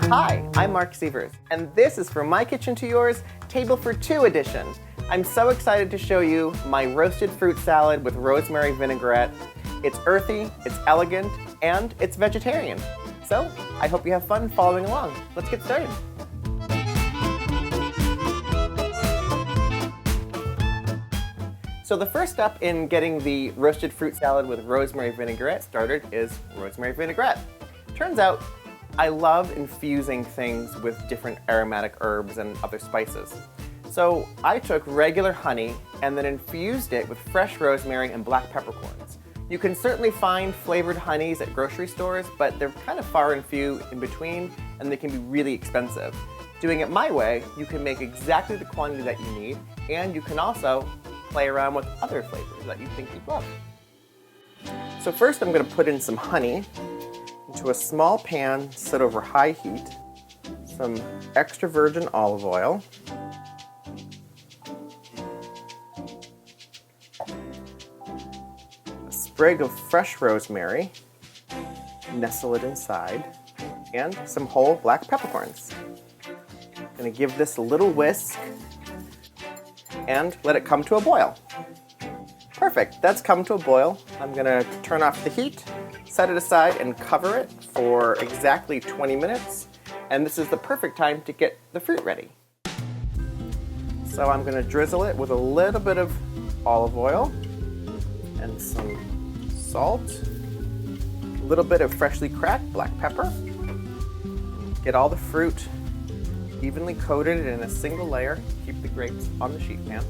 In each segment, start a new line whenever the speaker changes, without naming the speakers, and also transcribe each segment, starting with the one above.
Hi, I'm Marc Sievers, and this is From My Kitchen to Yours, Table for Two edition. I'm so excited to show you my roasted fruit salad with rosemary vinaigrette. It's earthy, it's elegant, and it's vegetarian. So, I hope you have fun following along. Let's get started. So the first step in getting the roasted fruit salad with rosemary vinaigrette started is rosemary vinaigrette. Turns out, I love infusing things with different aromatic herbs and other spices. So I took regular honey and then infused it with fresh rosemary and black peppercorns. You can certainly find flavored honeys at grocery stores, but they're kind of far and few in between, and they can be really expensive. Doing it my way, you can make exactly the quantity that you need, and you can also play around with other flavors that you think you'd love. So first I'm going to put in some honey into a small pan set over high heat, some extra virgin olive oil, a sprig of fresh rosemary, nestle it inside, and some whole black peppercorns. I'm going to give this a little whisk and let it come to a boil. Perfect, that's come to a boil. I'm gonna turn off the heat, set it aside, and cover it for exactly 20 minutes. And this is the perfect time to get the fruit ready. So I'm gonna drizzle it with a little bit of olive oil and some salt, a little bit of freshly cracked black pepper. Get all the fruit evenly coated in a single layer. Keep the grapes on the sheet pan.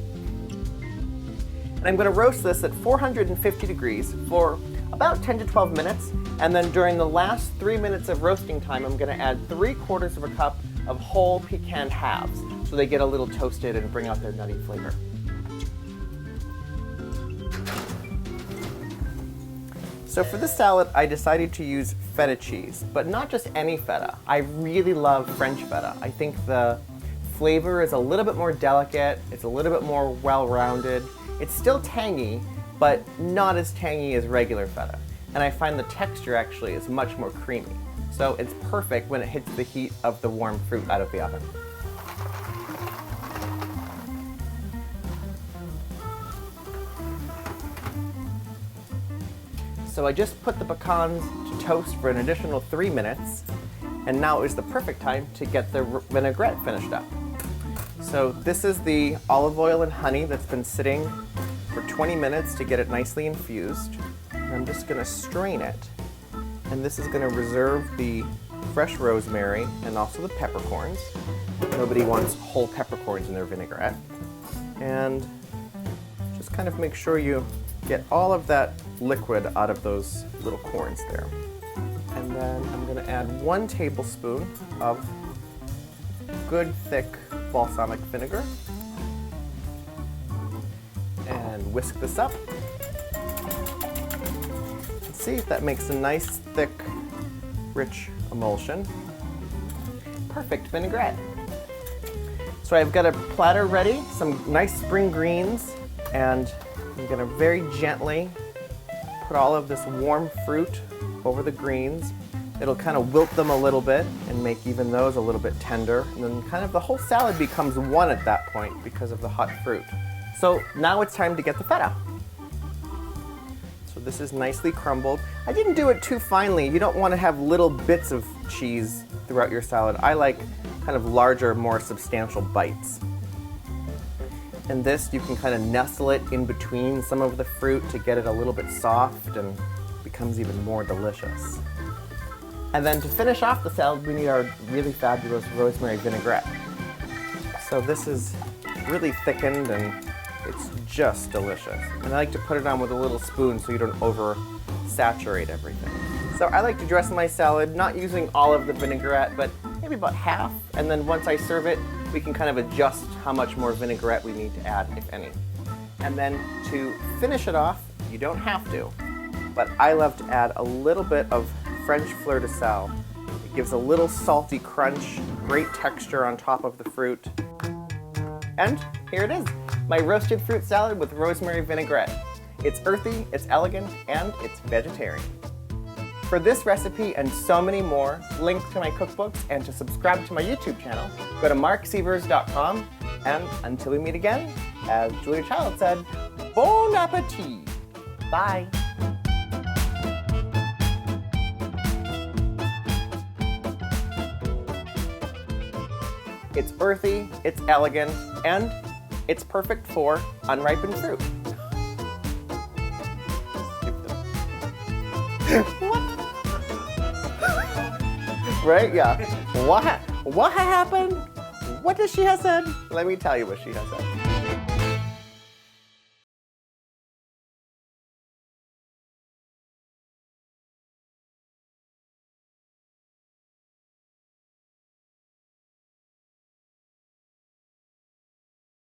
And I'm going to roast this at 450 degrees for about 10 to 12 minutes. And then during the last 3 minutes of roasting time, I'm going to add 3/4 of a cup of whole pecan halves so they get a little toasted and bring out their nutty flavor. So for this salad, I decided to use feta cheese, but not just any feta. I really love French feta. I think the flavor is a little bit more delicate, it's a little bit more well-rounded. It's still tangy, but not as tangy as regular feta. And I find the texture actually is much more creamy. So it's perfect when it hits the heat of the warm fruit out of the oven. So I just put the pecans to toast for an additional 3 minutes, and now is the perfect time to get the vinaigrette finished up. So this is the olive oil and honey that's been sitting for 20 minutes to get it nicely infused. And I'm just going to strain it, and this is going to reserve the fresh rosemary and also the peppercorns. Nobody wants whole peppercorns in their vinaigrette. And just kind of make sure you get all of that liquid out of those little corns there. And then I'm going to add 1 tablespoon of good thick balsamic vinegar and whisk this up. And see if that makes a nice thick rich emulsion. Perfect vinaigrette. So I've got a platter ready, some nice spring greens, and I'm going to very gently put all of this warm fruit over the greens. It'll kind of wilt them a little bit and make even those a little bit tender. And then kind of the whole salad becomes one at that point because of the hot fruit. So now it's time to get the feta. So this is nicely crumbled. I didn't do it too finely. You don't want to have little bits of cheese throughout your salad. I like kind of larger, more substantial bites. And this, you can kind of nestle it in between some of the fruit to get it a little bit soft and becomes even more delicious. And then to finish off the salad, we need our really fabulous rosemary vinaigrette. So this is really thickened and it's just delicious. And I like to put it on with a little spoon so you don't over-saturate everything. So I like to dress my salad not using all of the vinaigrette, but maybe about half. And then once I serve it, we can kind of adjust how much more vinaigrette we need to add, if any. And then to finish it off, you don't have to, but I love to add a little bit of French fleur de sel. It gives a little salty crunch, great texture on top of the fruit. And here it is, my roasted fruit salad with rosemary vinaigrette. It's earthy, it's elegant, and it's vegetarian. For this recipe and so many more, links to my cookbooks, and to subscribe to my YouTube channel, go to marksievers.com. And until we meet again, as Julia Child said, bon appetit! Bye! It's earthy, it's elegant, and it's perfect for unripened fruit. What? Right? Yeah. What happened? What does she have said? Let me tell you what she has said.